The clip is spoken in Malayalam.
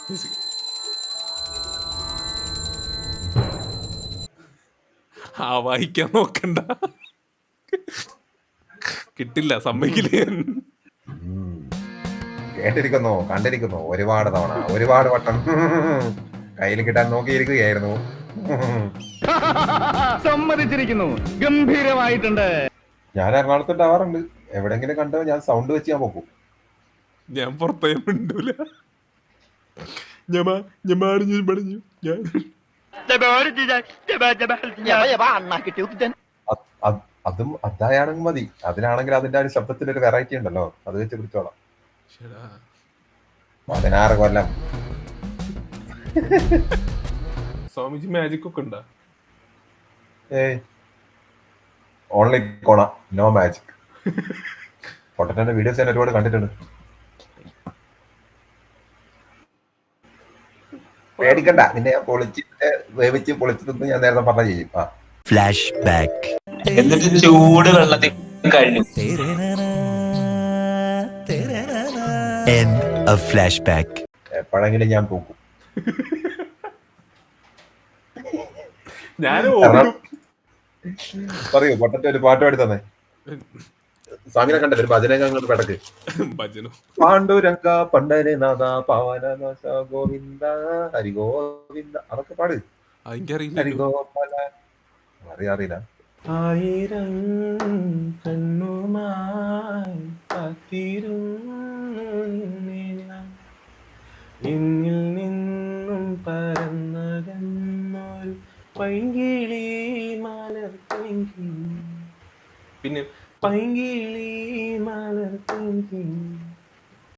മ്യൂസിക്. ആ വായിക്കാൻ നോക്കണ്ട, കിട്ടില്ല, സമ്മതിക്കില്ല. കേട്ടിരിക്കുന്നു, കണ്ടിരിക്കുന്നു ഒരുപാട് തവണ, ഒരുപാട് വട്ടം കയ്യിൽ കിട്ടാൻ നോക്കിയിരിക്കുകയായിരുന്നു. സമ്മതിച്ചിരിക്കുന്നു, ഗംഭീരമായിട്ടുണ്ട്. ഞാൻ എറണാകുളത്ത് ഉണ്ടാവാറുണ്ട്. എവിടെങ്കിലും കണ്ടോ ഞാൻ സൗണ്ട് വെച്ച് ഞാൻ പോകും. ഞാൻ പുറത്തേ മിണ്ടൂല. ഞാൻ പറഞ്ഞു ഞാൻ അതും അതായാണെങ്കിൽ മതി. അതിനാണെങ്കിൽ അതിന്റെ ഒരു ശബ്ദത്തിലൊരു വെറൈറ്റി ഉണ്ടല്ലോ, അത് വെച്ച് പിടിച്ചോളാം. 16 കൊല്ലം. സ്വാമിജി മാജിക് ഒക്കെ ഉണ്ടോ? ഓൺലി കോണ, നോ മാജിക്. പൊട്ടന്റെ വീഡിയോസ് ഞാൻ ഒരുപാട് കണ്ടിട്ടുണ്ട്. പേടിക്കണ്ട, നിന്നെ ഞാൻ പൊളിച്ചിട്ട് വേവിച്ച് പൊളിച്ചിട്ട് ഞാൻ നേരത്തെ പറഞ്ഞ ചെയ്യും. Flash back. എന്നിട്ട് ചൂട് വെള്ളത്തിൽ കഴിഞ്ഞു. Flash back. എപ്പോഴെങ്കിലും ഞാൻ തൂക്കും. പറയൂ, പൊട്ടന്റെ ഒരു പാട്ട് പാടി തന്നെ. സ്വാമിനെ കണ്ടത് ഒരു ഭജന പെടക്ക്. പാണ്ഡുരംഗ പണ്ഡരനാഥ പവനനാഥ ഗോവിന്ദ ഹരി ഗോവിന്ദ, അതൊക്കെ പാട്. ഹരിഗോപാല അറിയില്ല. ആയിരം കണ്ണുമായി എന്നിൽ നിന്നും പരന്നകന്നൊരു പൈങ്കിളി മലർത്തേങ്കി, പിന്നെ പൈങ്കിളി മലർത്തേങ്കി